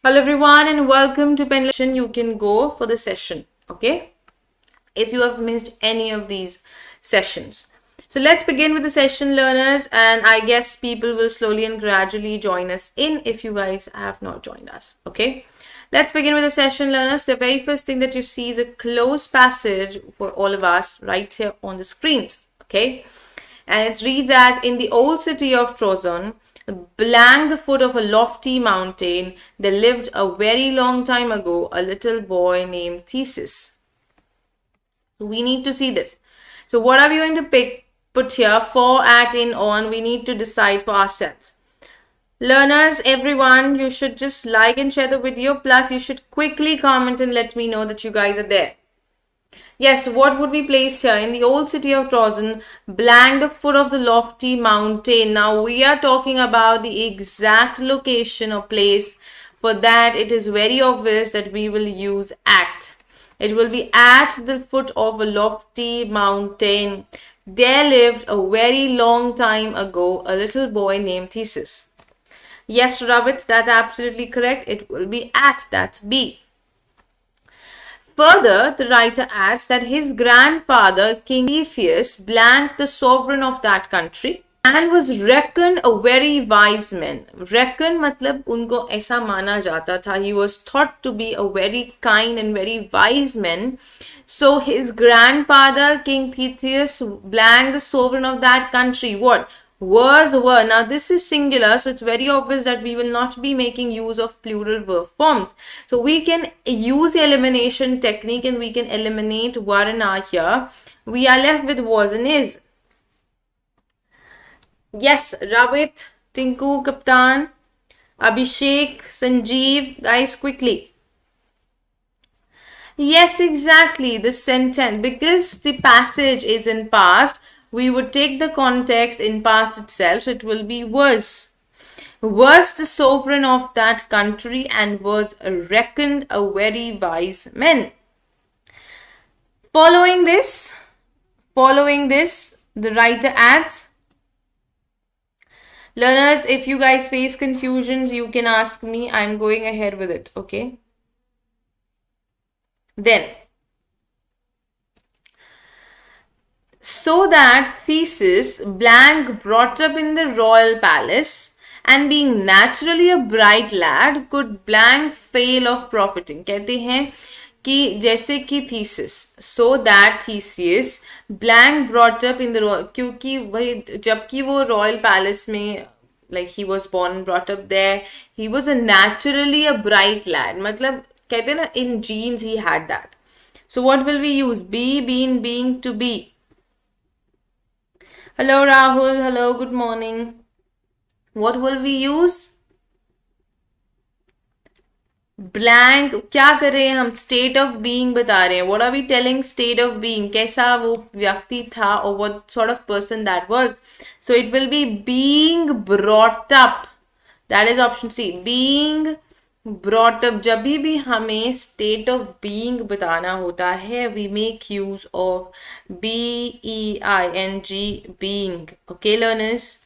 Hello everyone and welcome to Pendulum. You can go for the session, okay? If you have missed any of these sessions. So let's begin with the session, learners, and I guess people will slowly and gradually join us in if you guys have not joined us, okay? Let's begin with the session, learners. The very first thing that you see is a closed passage for all of us right here on the screens, okay? And it reads as, in the old city of Trozon, blank the foot of a lofty mountain, there lived a very long time ago a little boy named Theseus. So we need to see this. So what are we going to put here? For, at, in, on. We need to decide for ourselves. Learners, everyone, you should just like and share the video. Plus, you should quickly comment and let me know that you guys are there. Yes, what would we place here? In the old city of Trozon, blank the foot of the lofty mountain. Now, we are talking about the exact location or place. For that, it is very obvious that we will use at. It will be at the foot of a lofty mountain. There lived a very long time ago a little boy named Theseus. Yes, Ravit, that's absolutely correct. It will be at, that's B. Further, the writer adds that his grandfather, King Theseus, blanked the sovereign of that country and was reckoned a very wise man. Reckon matlab unko aisa mana jata tha. He was thought to be a very kind and very wise man. So his grandfather, King Theseus, blanked the sovereign of that country. What? Were. Now this is singular, so it's very obvious that we will not be making use of plural verb forms. So we can use the elimination technique and we can eliminate were and are here. We are left with was and is. Yes, Ravit, Tinku, Kaptan, Abhishek, Sanjeev, guys, quickly. Yes, exactly, the sentence, because the passage is in past, we would take the context in past itself, so it will be was. Was the sovereign of that country and was reckoned a very wise man. Following this, the writer adds, learners, if you guys face confusions, you can ask me. I'm going ahead with it, okay? Then, so that Theseus, blank, brought up in the royal palace and being naturally a bright lad, could blank fail of profiting. कहते हैं कि जैसे कि Theseus, so that Theseus, blank, brought up in the royal, क्योंकि वही जबकि वो royal palace में, like he was born and brought up there, he was a naturally a bright lad. मतलब कहते हैं ना, in genes he had that. So what will we use? Be, been, being, to be. Hello Rahul, hello, good morning. What will we use? Blank. क्या कर रहे हैं हम? State of being बता रहे हैं. What are we telling? State of being. कैसा वो व्यक्ति था or what sort of person that was. So it will be being brought up. That is option C. Being brought up. जब भी हमें state of being बताना होता है, we make use of being, being. Okay, learners?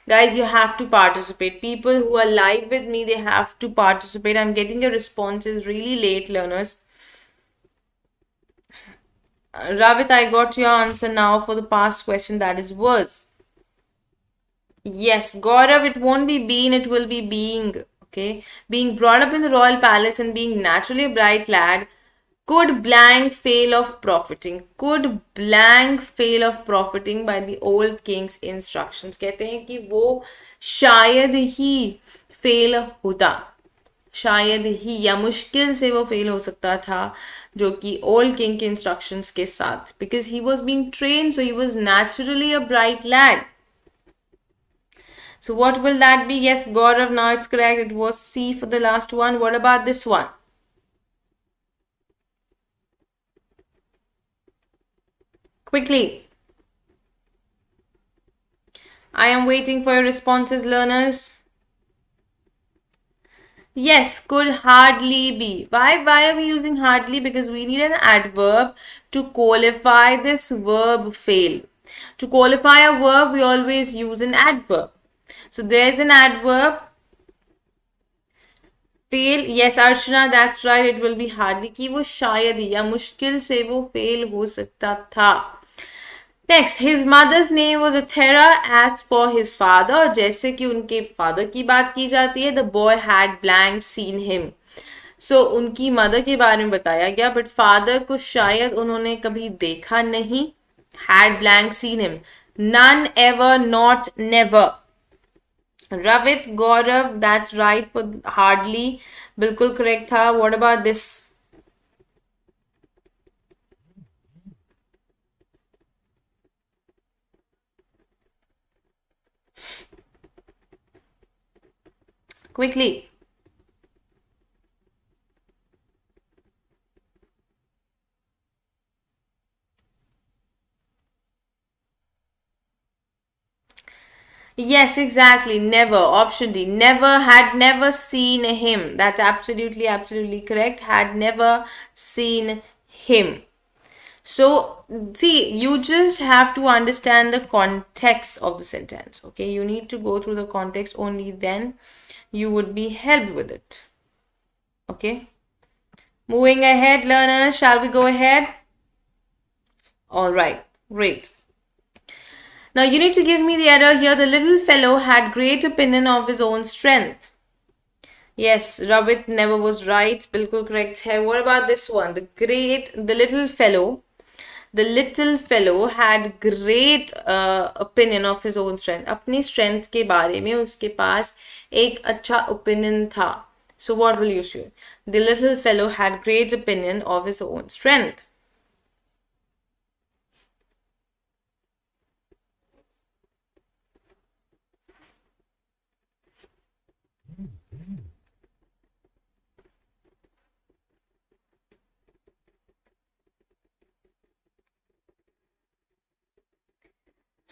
Guys, you have to participate. People who are live with me, they have to participate. I'm getting your responses really late, learners. Ravit, I got your answer now for the past question. That is was. Yes, Gaurav, it won't be been, it will be being. Okay, being brought up in the royal palace and being naturally a bright lad, could blank fail of profiting. Could blank fail of profiting by the old king's instructions. कहते हैं कि वो शायद ही fail होता, शायद ही या मुश्किल से वो fail हो सकता था जो कि old king के instructions के साथ, because he was being trained, so he was naturally a bright lad. So what will that be? Yes, Gaurav, now it's correct. It was C for the last one. What about this one? Quickly. I am waiting for your responses, learners. Yes, could hardly be. Why are we using hardly? Because we need an adverb to qualify this verb fail. To qualify a verb, we always use an adverb. So there's an adverb fail, yes Archana that's right, it will be hardly, कि वो शायद ही या मुश्किल से वो fail हो सकता था. Next, his mother's name was अथेरा एज फॉर हिज फादर, और जैसे कि उनके फादर की बात की जाती है, the boy had blank seen him. So उनकी मदर के बारे में बताया गया, बट फादर को शायद उन्होंने कभी देखा नहीं. Had blank seen him. None ever, not never. Ravit Gaurav that's right for hardly, बिल्कुल करेक्ट था. What about this? Quickly. Yes, exactly. Never. Option D. Never, had never seen him. That's absolutely, absolutely correct. Had never seen him. So, see, you just have to understand the context of the sentence. Okay, you need to go through the context, only then you would be helped with it. Okay, moving ahead, learners, shall we go ahead? All right, great. Now you need to give me the error here. The little fellow had great opinion of his own strength. Yes, Ravit never was right. Bilkul correct hai. What about this one? The little fellow had great opinion of his own strength. अपनी strength के बारे में उसके पास एक अच्छा opinion था. So what will you say? The little fellow had great opinion of his own strength.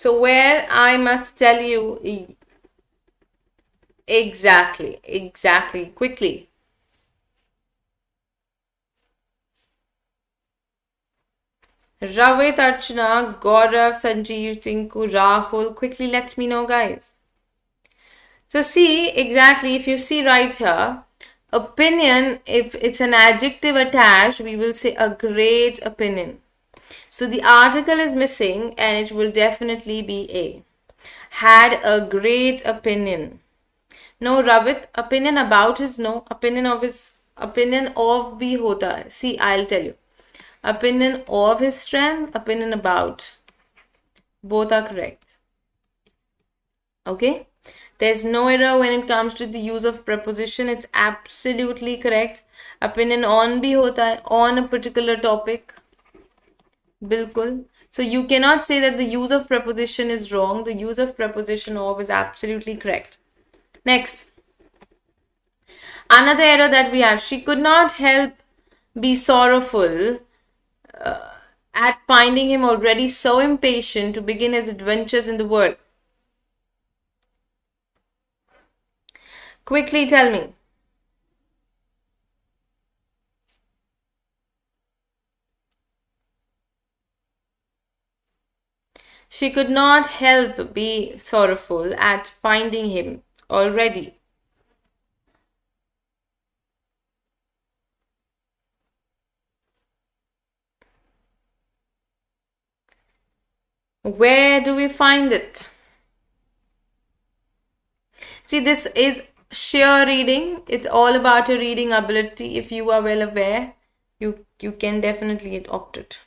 So where I must tell you exactly, quickly. Ravit, Archana, Gaurav, Sanjeev, Tinku, Rahul, quickly let me know, guys. So see, exactly, if you see right here, opinion, if it's an adjective attached, we will say a great opinion. So the article is missing and it will definitely be A. Had a great opinion. No, Ravit, opinion about is no. Opinion of bhi hota hai. See, I'll tell you. Opinion of his strength, opinion about. Both are correct. Okay? There's no error when it comes to the use of preposition. It's absolutely correct. Opinion on bhi hota hai, on a particular topic. Bilkul. So you cannot say that the use of preposition is wrong. The use of preposition of is absolutely correct. Next. Another error that we have. She could not help be sorrowful at finding him already so impatient to begin his adventures in the world. Quickly tell me. She could not help be sorrowful at finding him already. Where do we find it? See, this is sheer reading. It's all about your reading ability. If you are well aware, you can definitely opt it.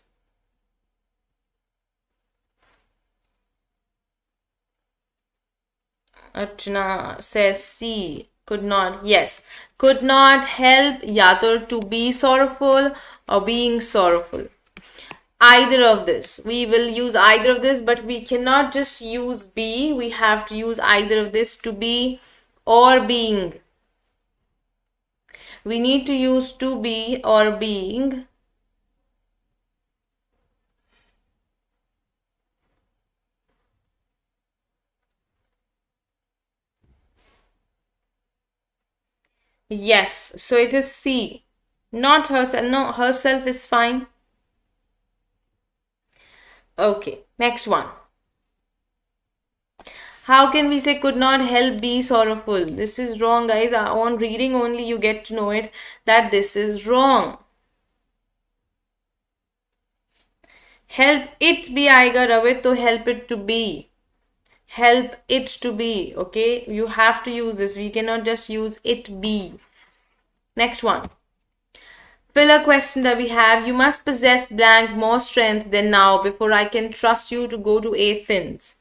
Archana says C. Could not. Yes. Could not help ya to be sorrowful or being sorrowful. Either of this. We will use either of this, but we cannot just use be. We have to use either of this, to be or being. We need to use to be or being. Yes, so it is C. Not herself. No, herself is fine. Okay, next one. How can we say could not help be sorrowful? This is wrong, guys. On reading only you get to know it that this is wrong. Help it be आएगा रवित तो help it to be. Help it to be. Okay, you have to use this. We cannot just use it be. Next one. Filler question that we have. You must possess blank more strength than now before I can trust you to go to Athens.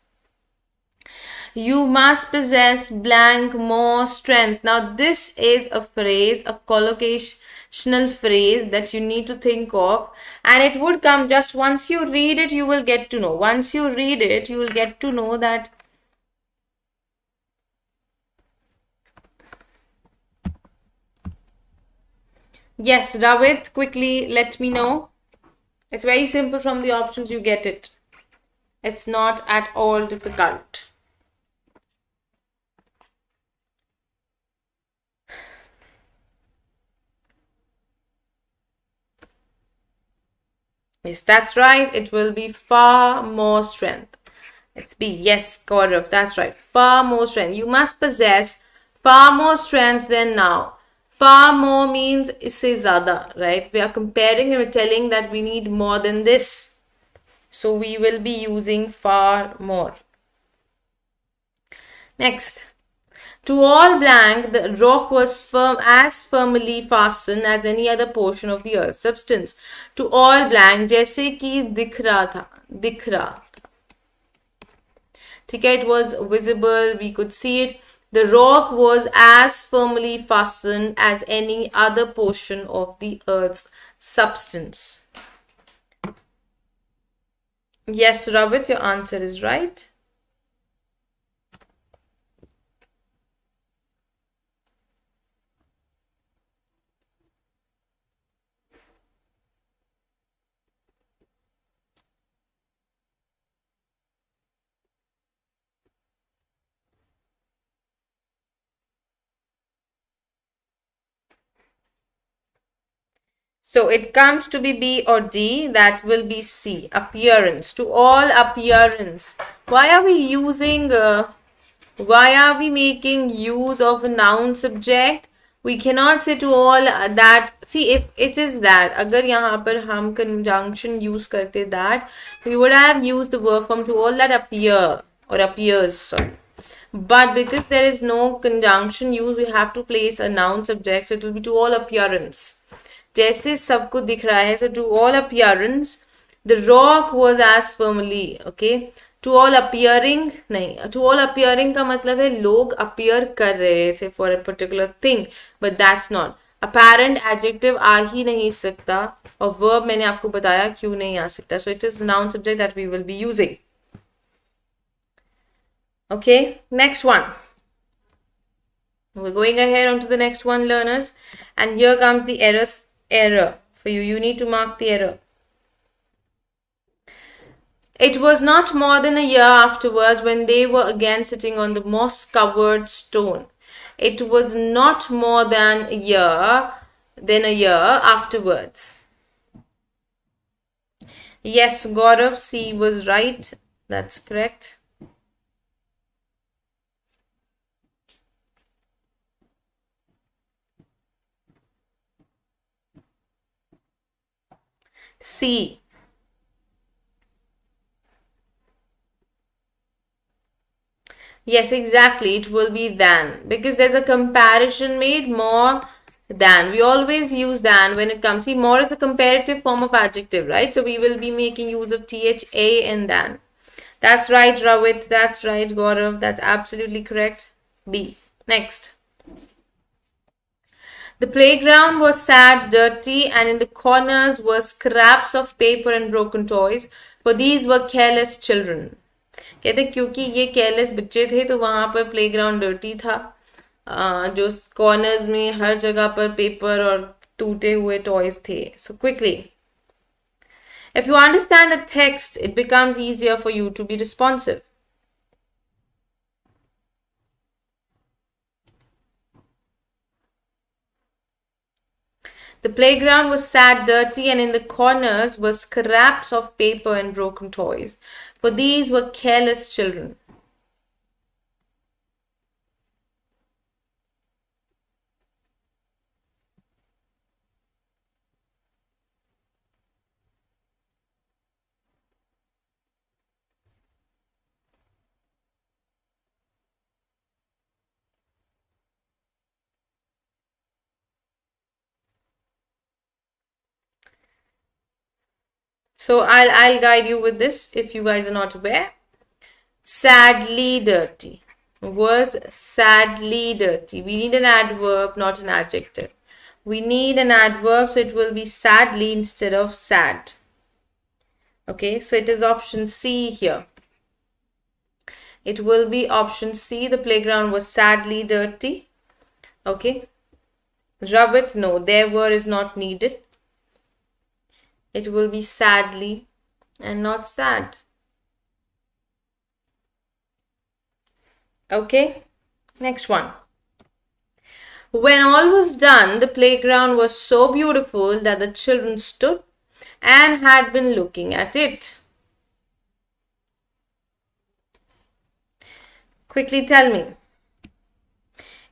You must possess blank more strength. Now this is a phrase, a collocational phrase that you need to think of, and it would come just once you read it, you will get to know. Once you read it, you will get to know that yes, Ravit, quickly let me know. It's very simple from the options, you get it. It's not at all difficult. Yes, that's right. It will be far more strength. It's B. Yes, Gaurav, that's right. Far more strength. You must possess far more strength than now. Far more means isse zyada, right? We are comparing and we're telling that we need more than this. So we will be using far more. Next. To all blank, the rock was firmly fastened as any other portion of the earth's substance. To all blank, जैसे कि दिख रहा था. ठीक है, it was visible, we could see it. The rock was as firmly fastened as any other portion of the earth's substance. Yes, Ravit, your answer is right. So it comes to be B or D, that will be C, appearance. To all appearance. Why are we making use of a noun subject? We cannot say to all that. See, if it is that, agar yahan par hum conjunction use karte that, we would have used the verb form to all that appear or appears. Sorry. But because there is no conjunction use, we have to place a noun subject. So it will be to all appearance. जैसे सबको दिख रहा है, so to all appearance the rock was as firmly, okay. To all appearing नहीं, to all appearing का मतलब है लोग appear कर रहे थे for a particular thing, but that's not. Apparent adjective आ ही नहीं सकता और verb मैंने आपको बताया क्यों नहीं आ सकता. So it is noun subject that we will be using. Okay, next one. We're going ahead on to the next one, learners, and here comes the error for you. You need to mark the error. It was not more than a year afterwards when they were again sitting on the moss-covered stone. It was not more than a year afterwards. Yes, Gaurav, C was right. That's correct. C. Yes, exactly. It will be than because there's a comparison made more than. We always use than when it comes. See, more is a comparative form of adjective, right? So we will be making use of THA and than. That's right, Ravit. That's right, Gaurav. That's absolutely correct. B. Next. The playground was sad, dirty, and in the corners were scraps of paper and broken toys, for these were careless children. कहते क्योंकि ये careless बच्चे थे तो वहाँ पर playground dirty था, जो corners में हर जगह पर paper और टूटे हुए toys थे. So quickly, if you understand the text, it becomes easier for you to be responsive. The playground was sad, dirty, and in the corners were scraps of paper and broken toys, for these were careless children. So I'll guide you with this if you guys are not aware. Sadly dirty. Was sadly dirty. We need an adverb, not an adjective. We need an adverb, so it will be sadly instead of sad. Okay, so it is option C here. It will be option C. The playground was sadly dirty. Okay. Rub it. No, there were is not needed. It will be sadly and not sad. Okay. Next one. When all was done, the playground was so beautiful that the children stood and had been looking at it. Quickly tell me.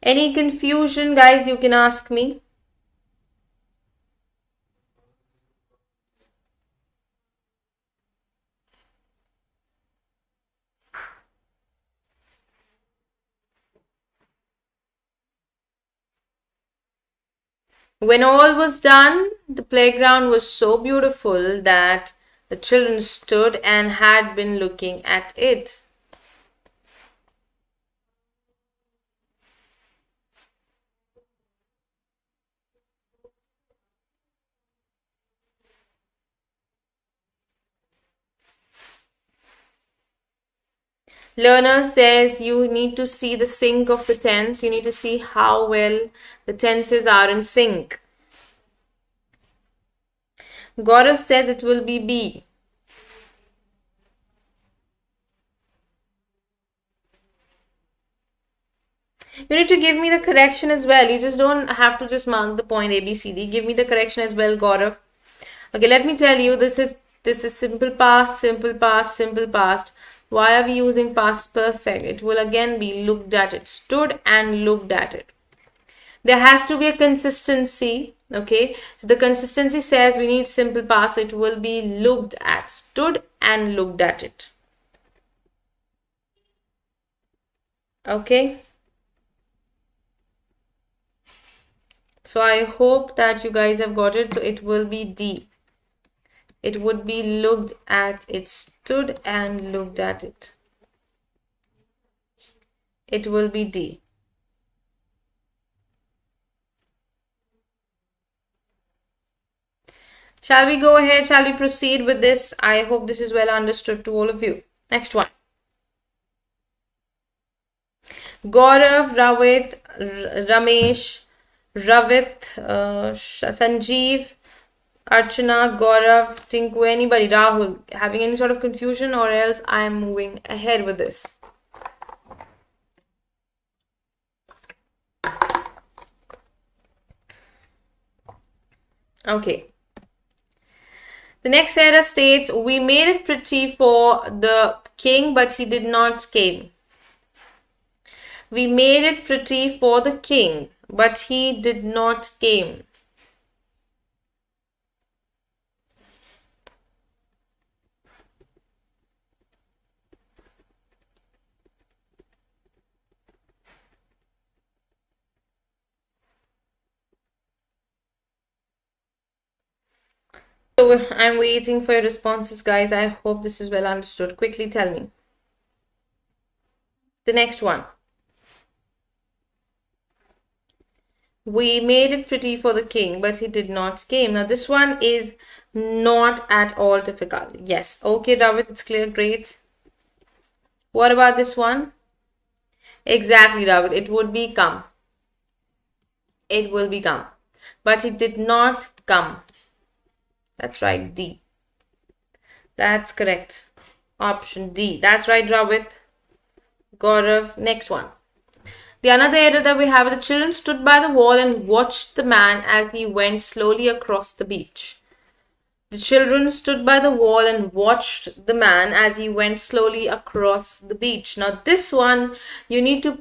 Any confusion, guys, you can ask me. When all was done, the playground was so beautiful that the children stood and had been looking at it. Learners, you need to see the sync of the tense. You need to see how well the tenses are in sync. Gaurav says it will be B. You need to give me the correction as well. You just don't have to just mark the point A, B, C, D. Give me the correction as well, Gaurav. Okay, let me tell you, this is simple past, simple past, simple past. Why are we using past perfect? It will again be looked at it. Stood and looked at it. There has to be a consistency. Okay, so the consistency says we need simple past, so it will be looked at. Stood and looked at it. Okay. So I hope that you guys have got it. So it will be D. It would be looked at. It stood and looked at it. It will be D. Shall we go ahead? Shall we proceed with this? I hope this is well understood to all of you. Next one. Gaurav, Ravit, Ramesh, Ravit, Sanjeev, Archana, Gaurav, Tinku, anybody, Rahul, having any sort of confusion, or else I am moving ahead with this. Okay. The next error states, we made it pretty for the king, but he did not came. We made it pretty for the king, but he did not came. So I'm waiting for your responses, guys. I hope this is well understood. Quickly tell me. The next one. We made it pretty for the king, but he did not came. Now this one is not at all difficult. Yes. Okay, Ravit, it's clear. Great. What about this one? Exactly, Ravit. It would be come. It will be come. But it did not come. That's right, D. That's correct. Option D. That's right, Ravit. Gaurav. Next one. The another error that we have, the children stood by the wall and watched the man as he went slowly across the beach. The children stood by the wall and watched the man as he went slowly across the beach. Now this one, you need to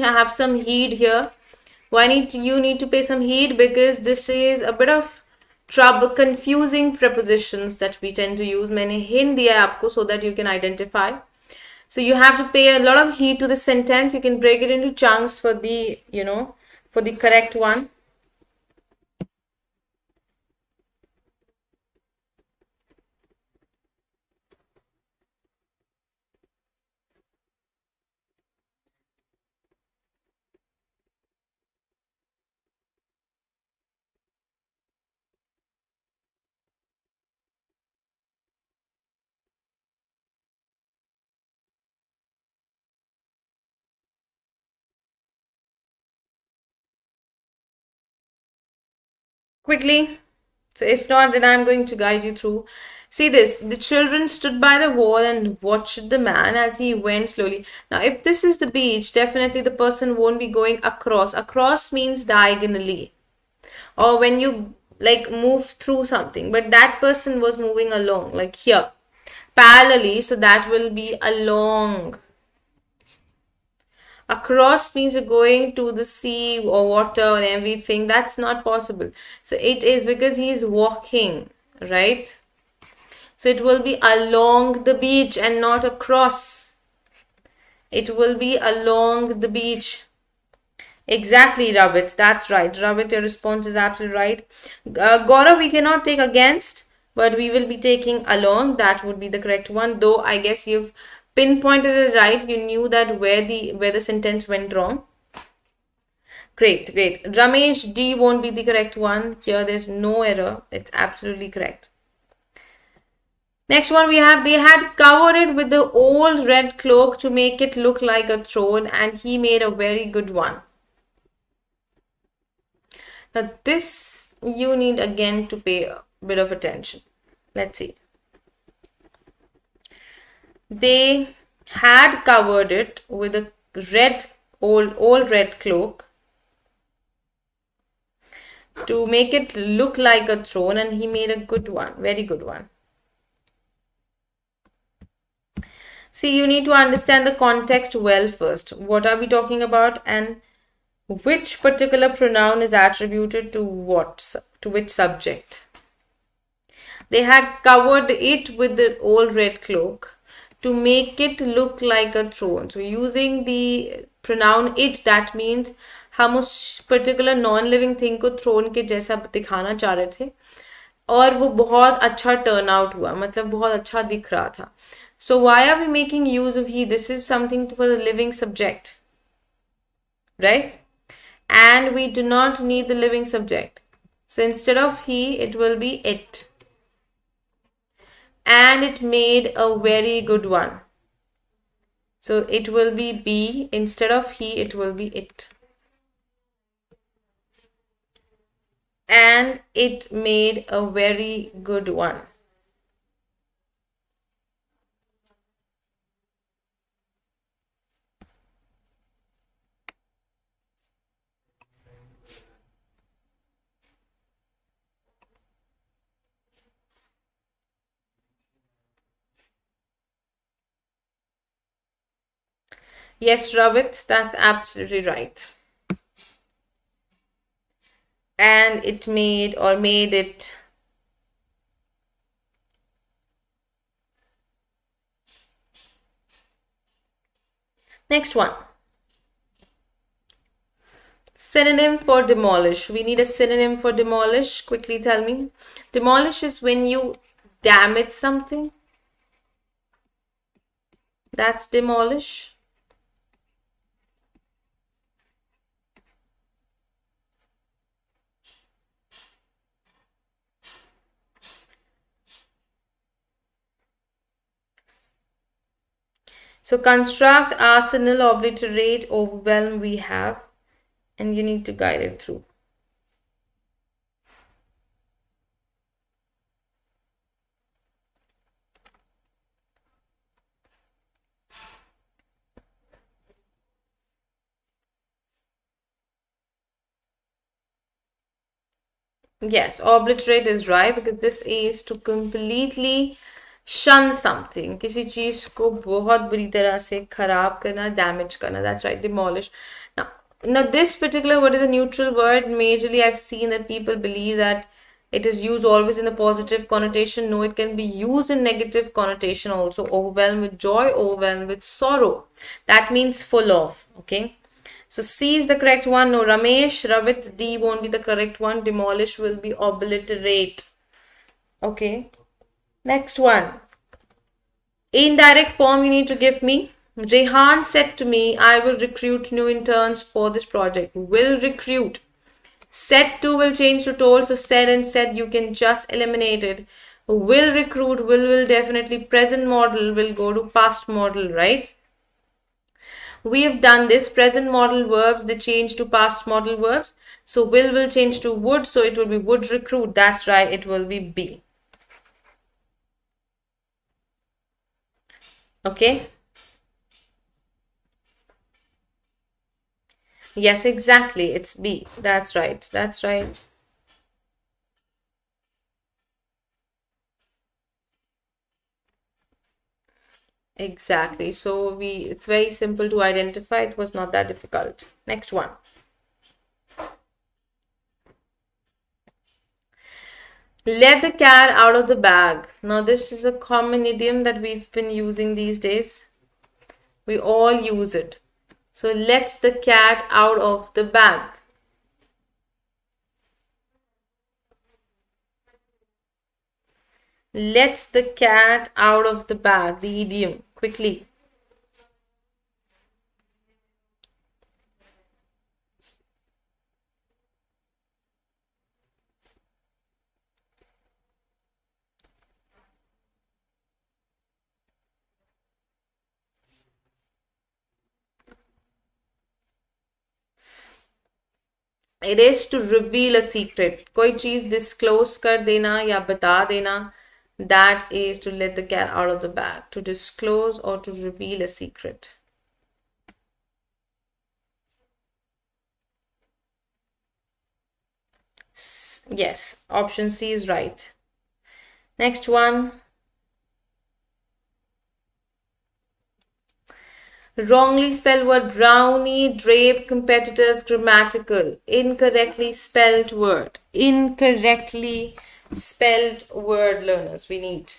have some heed here. You need to pay some heed because this is a bit of confusing prepositions that we tend to use. मैंने hint दिया है आपको so that you can identify. So you have to pay a lot of heed to the sentence. You can break it into chunks for the, for the correct one. quickly. So if not, then I'm going to guide you through. See this, the children stood by the wall and watched the man as he went slowly. Now, if this is the beach, definitely the person won't be going across. Across means diagonally, or when you like move through something, but that person was moving along, like here, parallelly, so that will be along. Across means you're going to the sea or water and everything. That's not possible. So it is because he is walking, right? So it will be along the beach and not across. It will be along the beach. Exactly, Ravit. That's right. Ravit, your response is absolutely right. Gaurav, we cannot take against, but we will be taking along. That would be the correct one. Though I guess you've pinpointed it right. You knew that where the sentence went wrong. Great, great. Ramesh, D won't be the correct one. Here there's no error. It's absolutely correct. Next one we have, they had covered it with the old red cloak to make it look like a throne, and he made a very good one. Now this you need again to pay a bit of attention. Let's see. They had covered it with a old red cloak to make it look like a throne, and he made a good one, very good one. See, you need to understand the context well first. What are we talking about, and which particular pronoun is attributed to what, to which subject? They had covered it with the old red cloak to make it look like a throne. So using the pronoun it, that means हम उस particular non living thing को throne के जैसा दिखाना चाह रहे थे, और वो बहुत अच्छा टर्न आउट हुआ, मतलब बहुत अच्छा दिख रहा था. So why are we making use of he? This is something for the living subject, right? And we do not need the living subject. So instead of he, it will be it. And it made a very good one. So it will be be. Instead of he, it will be it. And it made a very good one. Yes, Ravit, that's absolutely right. And it made or made it. Next one. Synonym for demolish. We need a synonym for demolish. Quickly tell me. Demolish is when you damage something. That's demolish. So construct, arsenal, obliterate, overwhelm we have, and you need to guide it through. Yes, obliterate is right because this is to completely shun something. किसी चीज को बहुत बुरी तरह से खराब करना, damage करना. That's right, demolish. Now this particular word is a neutral word. Majorly, I've seen that people believe that it is used always in a positive connotation. No, it can be used in negative connotation also. Overwhelmed with joy, overwhelmed with sorrow. That means full of. Okay. So C is the correct one. No, Ramesh, Ravit, D won't be the correct one. Demolish will be obliterate. Okay. Next one. Indirect form you need to give me. Rehan said to me, I will recruit new interns for this project. Will recruit. Said to will change to told. So said and said you can just eliminate it. Will recruit, will definitely. Present model will go to past model, right? We have done this. Present model verbs, they change to past model verbs. So will change to would, so it will be would recruit. That's right, it will be B. Okay. Yes, exactly. It's B. That's right. That's right. Exactly. So it's very simple to identify. It was not that difficult. Next one. Let the cat out of the bag. Now, this is a common idiom that we've been using these days. We all use it. So, let the cat out of the bag. Let the cat out of the bag. The idiom. Quickly. It is to reveal a secret. कोई चीज disclose कर देना या बता देना. That is to let the cat out of the bag. To disclose or to reveal a secret. Yes, option C is right. Next one. Wrongly spelled word brownie, drape, competitors, grammatical. Incorrectly spelled word. Incorrectly spelled word, learners. We need.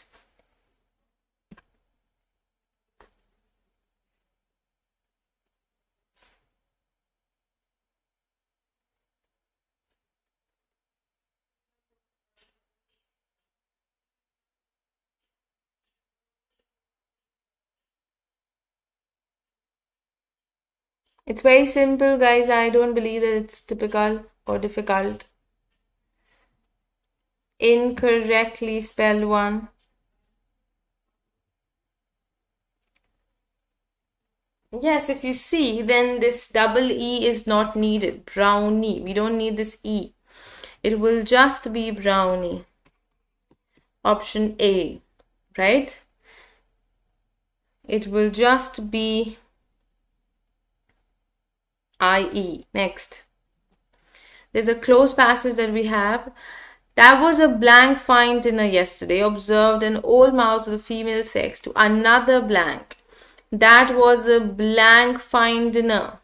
It's very simple, guys. I don't believe that it's typical or difficult. Incorrectly spelled one. Yes, if you see, then this double E is not needed. Brownie. We don't need this E. It will just be brownie. Option A, right? It will just be IE. Next. There's a close passage that we have. That was a blank fine dinner yesterday, observed an old mouse of the female sex to another blank. That was a blank fine dinner.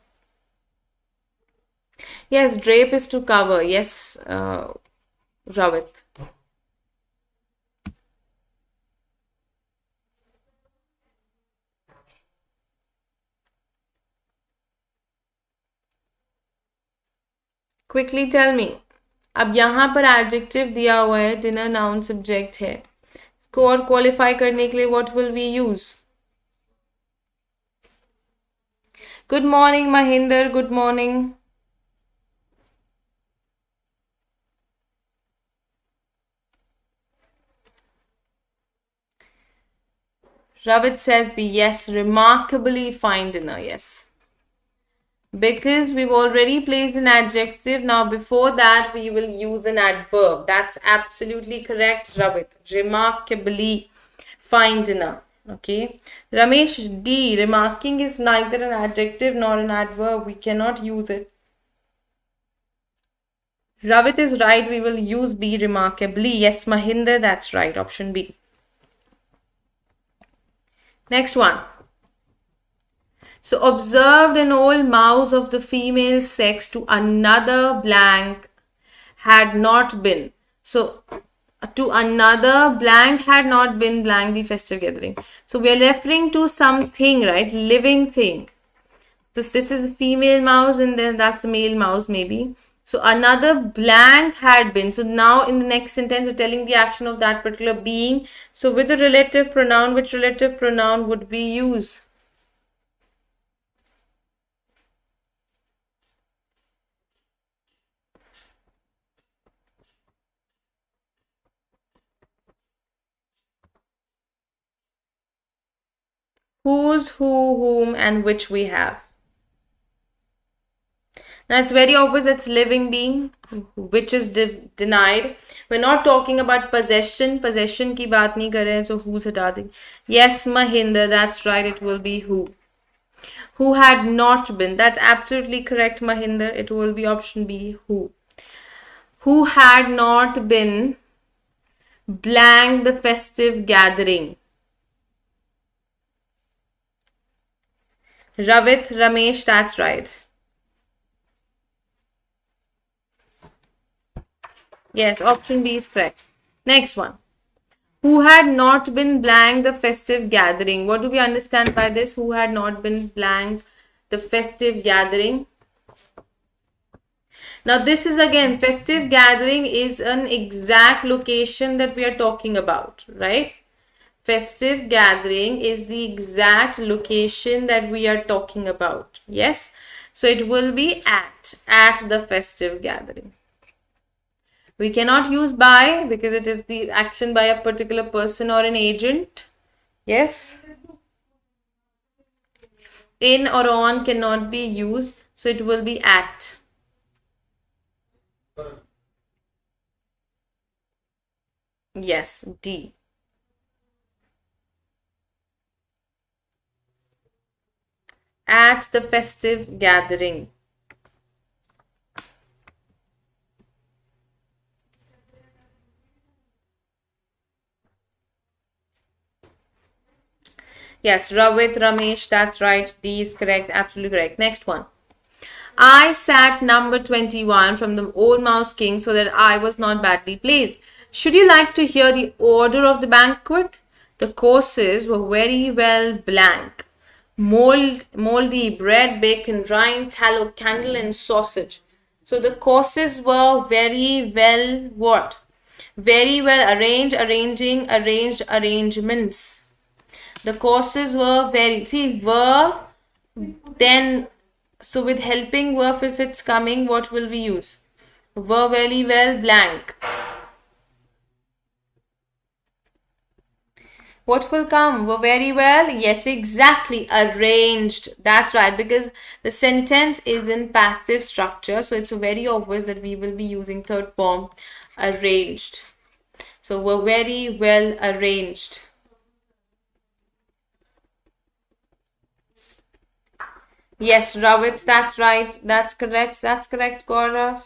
Yes, drape is to cover. Yes, Ravit. Quickly tell me. अब यहाँ पर adjective दिया हुआ है, dinner noun subject है. इसको और qualify करने के लिए what will we use? Good morning, Mahinder. Good morning. Ravit says B. Yes, remarkably fine dinner. Yes. Because we've already placed an adjective. Now, before that, we will use an adverb. That's absolutely correct, Ravit. Remarkably fine dinner. Okay. Ramesh, D. Remarking is neither an adjective nor an adverb. We cannot use it. Ravit is right. We will use B. Remarkably. Yes, Mahinder, that's right. Option B. Next one. So observed an old mouse of the female sex to another blank had not been. So to another blank had not been blank the festive gathering. So we are referring to something, right? Living thing. So this is a female mouse and then that's a male mouse maybe. So another blank had been. So now in the next sentence we're telling the action of that particular being. So with the relative pronoun, which relative pronoun would we use? Whose, who, whom, and which we have. Now it's very obvious it's living being, which is denied. We're not talking about possession. Possession की बात नहीं कर रहे हैं, so who's हटा दें. Yes, Mahinder, that's right. It will be who. Who had not been. That's absolutely correct, Mahinder. It will be option B, who. Who had not been blank the festive gathering. Ravit, Ramesh, that's right. Yes, option B is correct. Next one. Who had not been blank the festive gathering? What do we understand by this? Who had not been blank the festive gathering? Now this is again, festive gathering is an exact location that we are talking about, right? Festive gathering is the exact location that we are talking about. Yes. So it will be at the festive gathering. We cannot use by because it is the action by a particular person or an agent. Yes. In or on cannot be used. So it will be at. Yes, D. At the festive gathering. Yes, Ravit, Ramesh, that's right. D is correct, absolutely correct. Next one. I sat number 21 from the Old Mouse King so that I was not badly placed. Should you like to hear the order of the banquet? The courses were very well blank. Moldy bread, bacon, rind, tallow, candle and sausage. So the courses were very well what? Very well arranged, arranged arrangements. The courses were very, see, were, then, so with helping verb, if it's coming, what will we use? Were very well blank. What will come? Were very well? Yes, exactly. Arranged. That's right, because the sentence is in passive structure. So it's very obvious that we will be using third form, arranged. So were very well arranged. Yes, Ravit, that's right. That's correct. That's correct, Gaurav.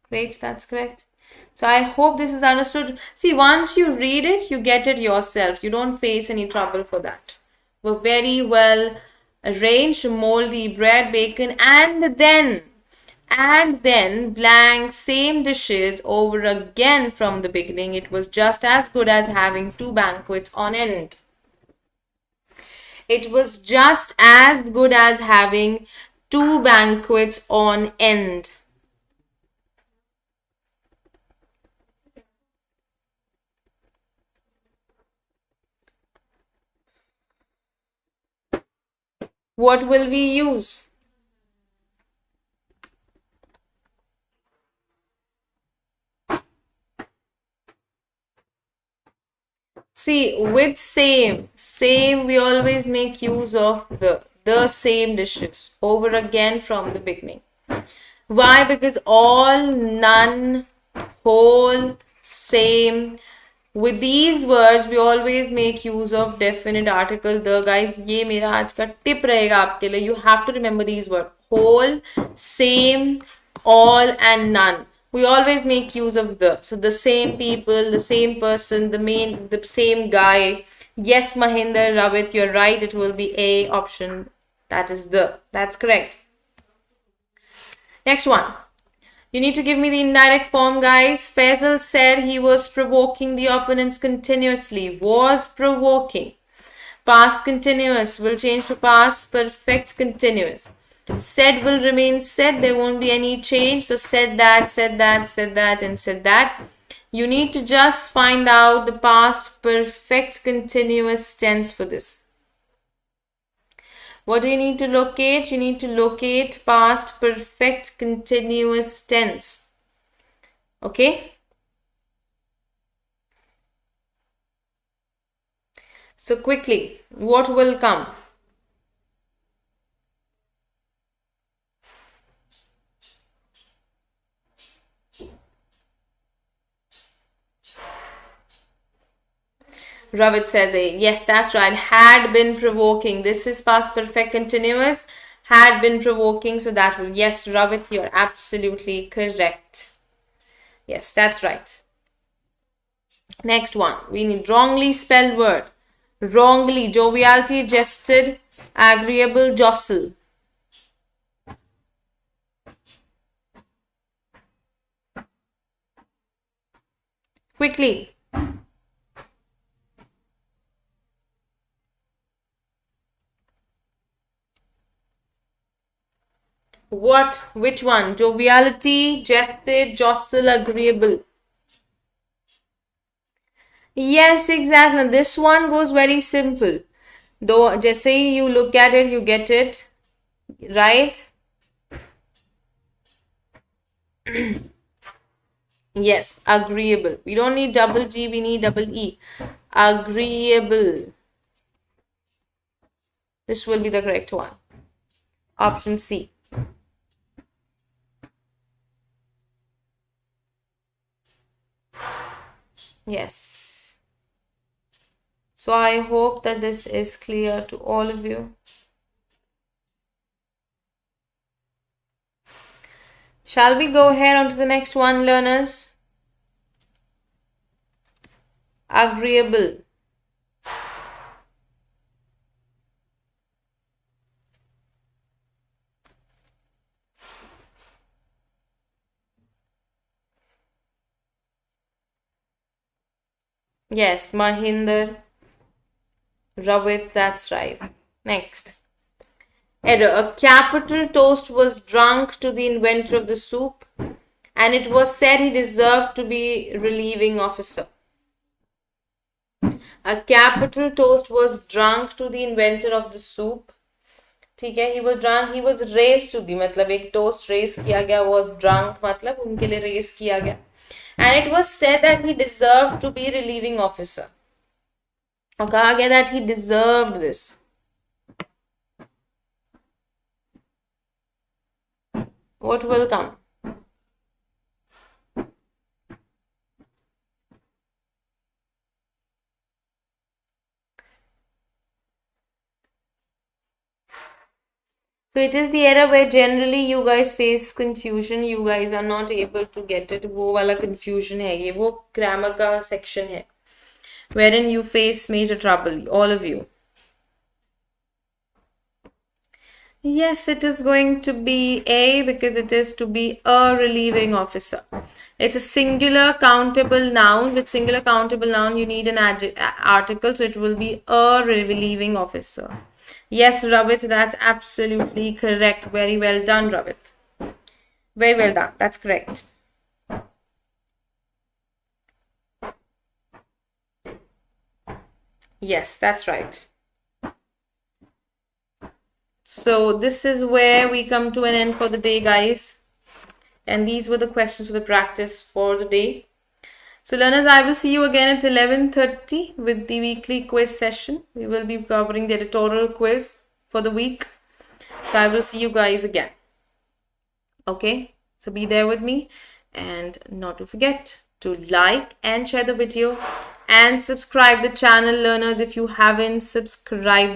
Great, that's correct. So I hope this is understood. See, once you read it, you get it yourself. You don't face any trouble for that. We're very well arranged, moldy bread, bacon, and then blank same dishes over again from the beginning. It was just as good as having 2 banquets on end. It was just as good as having 2 banquets on end. What will we use? See, with same we always make use of the same dishes over again from the beginning. Why? Because all, none, whole, same. With these words, we always make use of definite article the. Guys, ये मेरा आज का tip रहेगा आपके लिए. You have to remember these words. Whole, same, all and none. We always make use of the. So the same people, the same person, the same guy. Yes, Mahinder, Ravit, you're right. It will be A option. That is the. That's correct. Next one. You need to give me the indirect form, guys. Faisal said he was provoking the opponents continuously. Was provoking. Past continuous will change to past perfect continuous. Said will remain said. There won't be any change. So said that, said that, said that, and said that. You need to just find out the past perfect continuous tense for this. What do you need to locate? You need to locate past perfect continuous tense. Okay? So quickly, what will come? Ravit says A. Yes, that's right. Had been provoking. This is past perfect continuous. Had been provoking. So that will. Yes, Ravit, you're absolutely correct. Yes, that's right. Next one. We need wrongly spelled word. Wrongly. Joviality, jested, agreeable, jostle. Quickly. What? Which one? Joviality, jested, jostle, agreeable. Yes, exactly. This one goes very simple. Though, just say you look at it, you get it. Right? Yes, agreeable. We don't need double G, we need double E. Agreeable. This will be the correct one. Option C. Yes. So I hope that this is clear to all of you. Shall we go ahead on to the next one, learners? Agreeable. Yes, Mahinder. Ravit, that's right. Next. Error. A capital toast was drunk to the inventor of the soup, and it was said he deserved to be relieving officer. A capital toast was drunk to the inventor of the soup. ठीक है, he was drunk, he was raised to the, मतलब एक toast raise किया गया, was drunk मतलब उनके लिए raise किया गया, and it was said that he deserved to be relieving officer. और कहा गया that he deserved this. What will come? So it is the error where generally you guys face confusion. You guys are not able to get it. वो वाला confusion है ये, वो grammar का section है, wherein you face major trouble, all of you. Yes, it is going to be A because it is to be a relieving officer. It's a singular countable noun. With singular countable noun, you need an article, so it will be a relieving officer. Yes, Ravit, that's absolutely correct. Very well done, Ravit. Very well done. That's correct. Yes, that's right. So this is where we come to an end for the day, guys. And these were the questions for the practice for the day. So learners, I will see you again at 11:30 with the weekly quiz session. We will be covering the editorial quiz for the week. So I will see you guys again. Okay, so be there with me, and not to forget to like and share the video and subscribe the channel, learners, if you haven't subscribed.